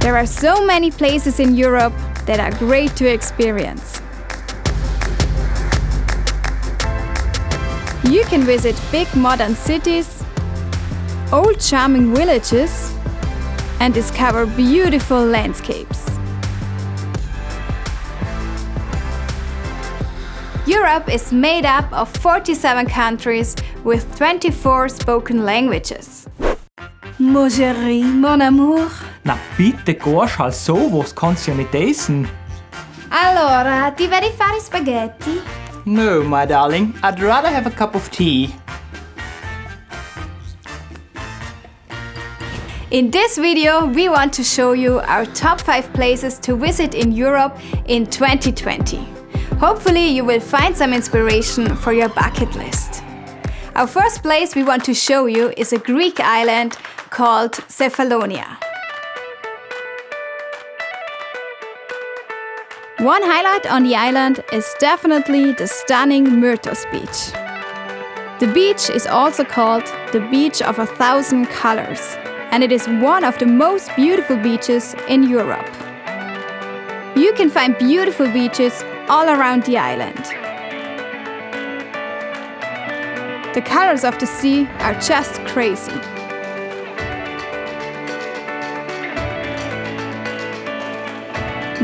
There are so many places in Europe that are great to experience. You can visit big modern cities, old charming villages, and discover beautiful landscapes. Europe is made up of 47 countries with 24 spoken languages. Mon chéri, mon amour. Na bitte, gehst halt so, was kannst du ja nicht essen. Allora, ti vedi fare spaghetti? No, my darling, I'd rather have a cup of tea. In this video, we want to show you our top 5 places to visit in Europe in 2020. Hopefully, you will find some inspiration for your bucket list. Our first place we want to show you is a Greek island called Cephalonia. One highlight on the island is definitely the stunning Myrtos beach. The beach is also called the Beach of 1,000 Colors, and it is one of the most beautiful beaches in Europe. You can find beautiful beaches all around the island. The colors of the sea are just crazy.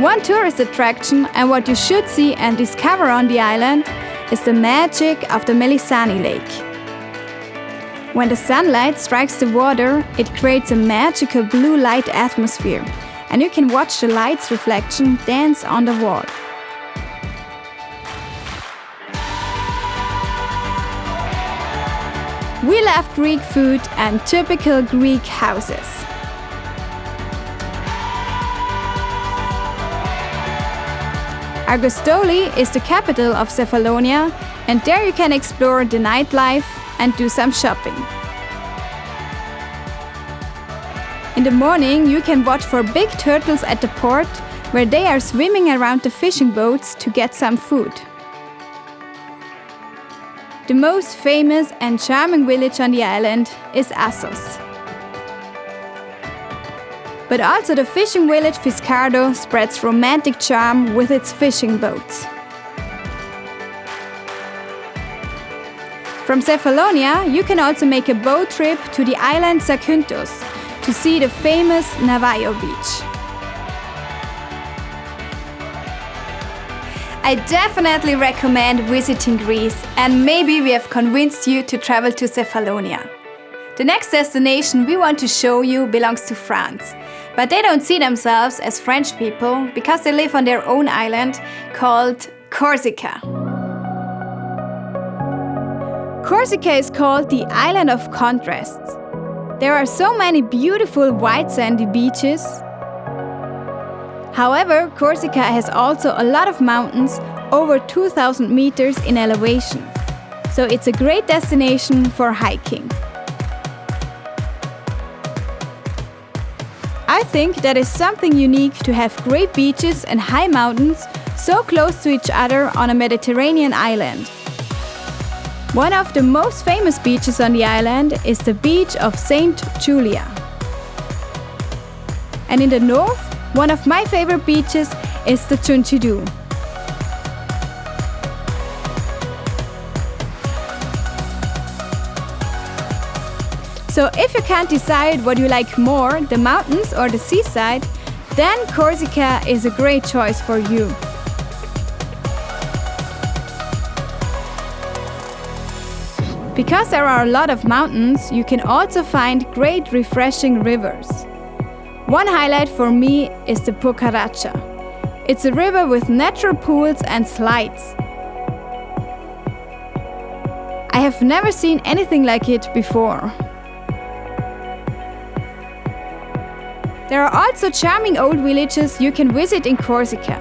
One tourist attraction and what you should see and discover on the island is the magic of the Melisani Lake. When the sunlight strikes the water, it creates a magical blue light atmosphere, and you can watch the light's reflection dance on the wall. We love Greek food and typical Greek houses. Argostoli is the capital of Cephalonia, and there you can explore the nightlife and do some shopping. In the morning, you can watch for big turtles at the port, where they are swimming around the fishing boats to get some food. The most famous and charming village on the island is Assos. But also the fishing village Fiscardo spreads romantic charm with its fishing boats. From Cephalonia, you can also make a boat trip to the island Zakynthos to see the famous Navajo beach. I definitely recommend visiting Greece, and maybe we have convinced you to travel to Cephalonia. The next destination we want to show you belongs to France, but they don't see themselves as French people because they live on their own island called Corsica. Corsica is called the Island of Contrasts. There are so many beautiful white sandy beaches. However, Corsica has also a lot of mountains, over 2,000 meters in elevation. So it's a great destination for hiking. I think that is something unique to have great beaches and high mountains so close to each other on a Mediterranean island. One of the most famous beaches on the island is the beach of St. Julia. And in the north, one of my favorite beaches is the Ciuncidu. So if you can't decide what you like more, the mountains or the seaside, then Corsica is a great choice for you. Because there are a lot of mountains, you can also find great refreshing rivers. One highlight for me is the Pucaraccia. It's a river with natural pools and slides. I have never seen anything like it before. There are also charming old villages you can visit in Corsica.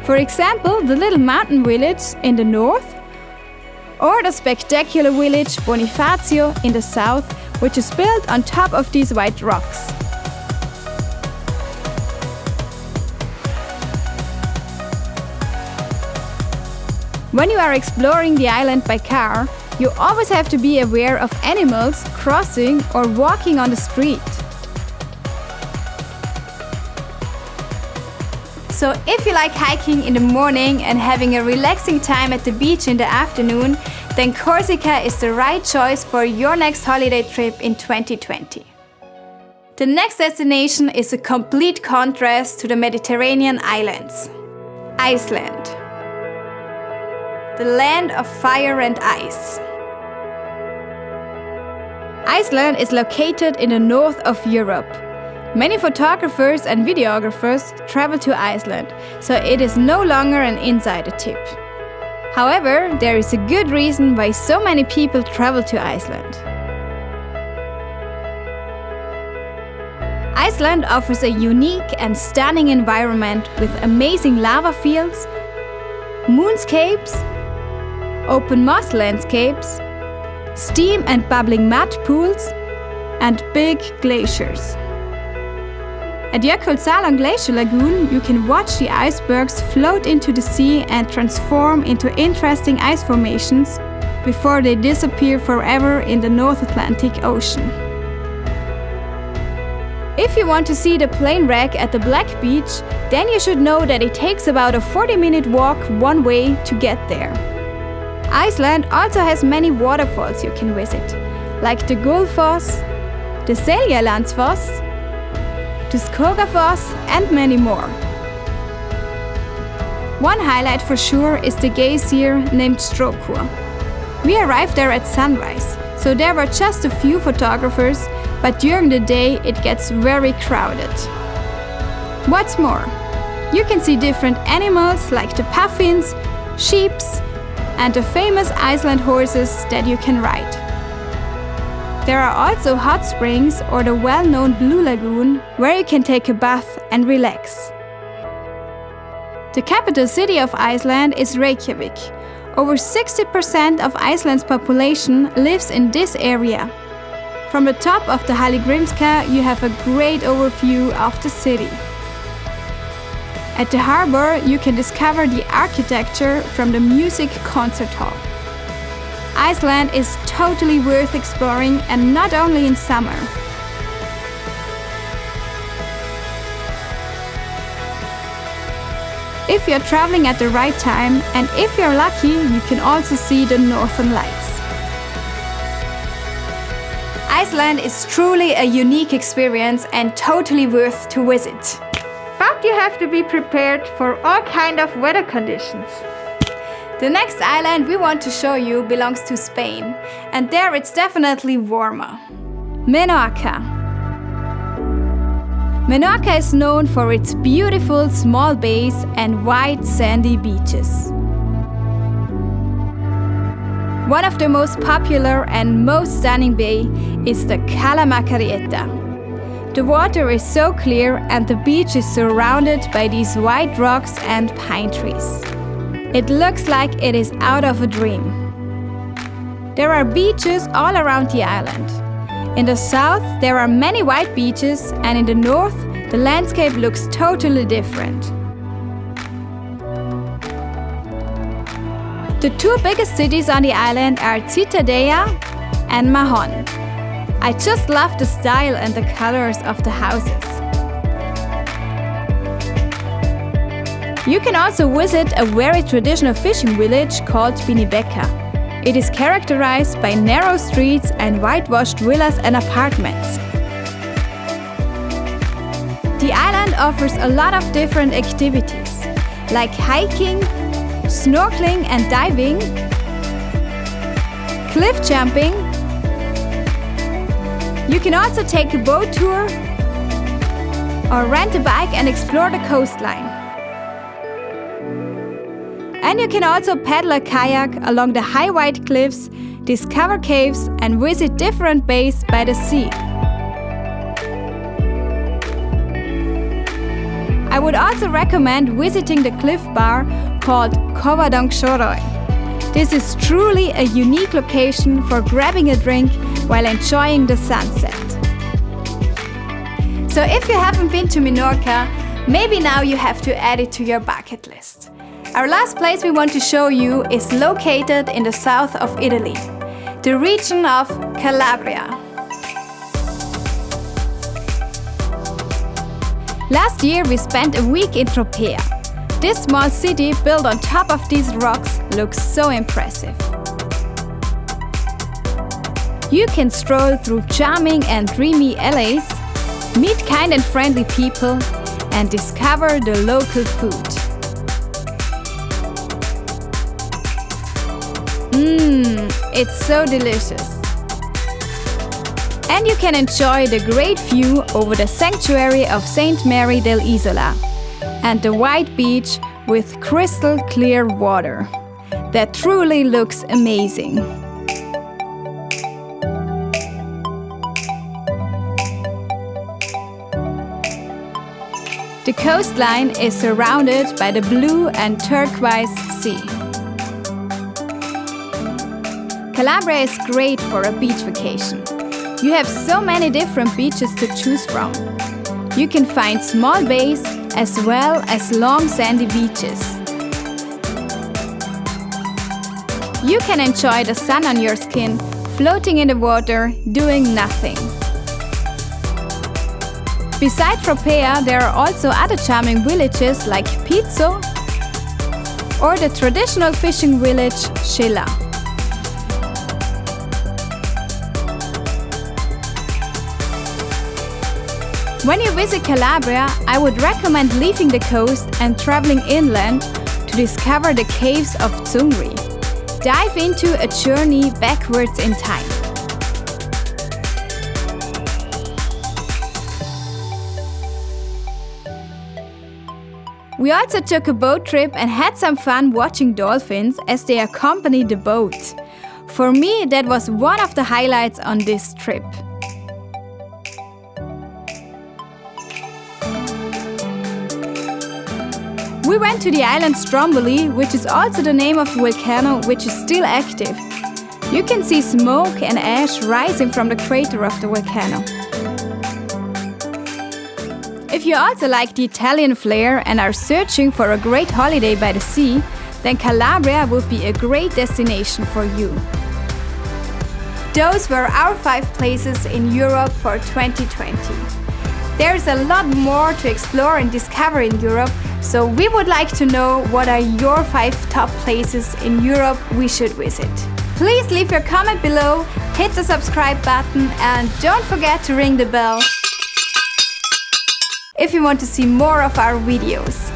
For example, the little mountain village in the north, or the spectacular village Bonifacio in the south, which is built on top of these white rocks. When you are exploring the island by car, you always have to be aware of animals crossing or walking on the street. So if you like hiking in the morning and having a relaxing time at the beach in the afternoon, then Corsica is the right choice for your next holiday trip in 2020. The next destination is a complete contrast to the Mediterranean islands. Iceland. The land of fire and ice. Iceland is located in the north of Europe. Many photographers and videographers travel to Iceland, so it is no longer an insider tip. However, there is a good reason why so many people travel to Iceland. Iceland offers a unique and stunning environment with amazing lava fields, moonscapes, open moss landscapes, steam and bubbling mud pools, and big glaciers. At Jökulsárlón Glacier Lagoon, you can watch the icebergs float into the sea and transform into interesting ice formations before they disappear forever in the North Atlantic Ocean. If you want to see the plane wreck at the Black Beach, then you should know that it takes about a 40-minute walk one way to get there. Iceland also has many waterfalls you can visit, like the Gullfoss, the Seljalandsfoss, the Skogafoss, and many more. One highlight for sure is the glacier named Strókur. We arrived there at sunrise, so there were just a few photographers, but during the day it gets very crowded. What's more, you can see different animals like the puffins, sheep, and the famous Iceland horses that you can ride. There are also hot springs or the well-known Blue Lagoon, where you can take a bath and relax. The capital city of Iceland is Reykjavik. Over 60% of Iceland's population lives in this area. From the top of the Hallgrímskirkja, you have a great overview of the city. At the harbor, you can discover the architecture from the music concert hall. Iceland is totally worth exploring, and not only in summer. If you're traveling at the right time, and if you're lucky, you can also see the Northern Lights. Iceland is truly a unique experience and totally worth to visit. But you have to be prepared for all kinds of weather conditions. The next island we want to show you belongs to Spain, and there it's definitely warmer. Menorca. Menorca is known for its beautiful small bays and wide sandy beaches. One of the most popular and most stunning bay is the Cala Macareta. The water is so clear and the beach is surrounded by these white rocks and pine trees. It looks like it is out of a dream. There are beaches all around the island. In the south, there are many white beaches, and in the north, the landscape looks totally different. The two biggest cities on the island are Citadella and Mahón. I just love the style and the colors of the houses. You can also visit a very traditional fishing village called Binibeka. It is characterized by narrow streets and whitewashed villas and apartments. The island offers a lot of different activities, like hiking, snorkeling and diving, cliff jumping. You can also take a boat tour or rent a bike and explore the coastline. And you can also paddle a kayak along the high white cliffs, discover caves, and visit different bays by the sea. I would also recommend visiting the cliff bar called Kofadongshoroi. This is truly a unique location for grabbing a drink while enjoying the sunset. So if you haven't been to Menorca, maybe now you have to add it to your bucket list. Our last place we want to show you is located in the south of Italy, the region of Calabria. Last year we spent a week in Tropea. This small city built on top of these rocks looks so impressive. You can stroll through charming and dreamy alleys, meet kind and friendly people, and discover the local food. It's so delicious. And you can enjoy the great view over the sanctuary of Saint Mary dell'Isola and the white beach with crystal clear water. That truly looks amazing. The coastline is surrounded by the blue and turquoise sea. Calabria is great for a beach vacation. You have so many different beaches to choose from. You can find small bays as well as long sandy beaches. You can enjoy the sun on your skin, floating in the water, doing nothing. Besides Tropea, there are also other charming villages like Pizzo or the traditional fishing village Scilla. When you visit Calabria, I would recommend leaving the coast and traveling inland to discover the caves of Zungri. Dive into a journey backwards in time. We also took a boat trip and had some fun watching dolphins as they accompanied the boat. For me, that was one of the highlights on this trip. We went to the island Stromboli, which is also the name of the volcano which is still active. You can see smoke and ash rising from the crater of the volcano. If you also like the Italian flair and are searching for a great holiday by the sea, then Calabria would be a great destination for you. Those were our 5 places in Europe for 2020. There is a lot more to explore and discover in Europe, so we would like to know what are your 5 top places in Europe we should visit. Please leave your comment below, hit the subscribe button and don't forget to ring the bell if you want to see more of our videos.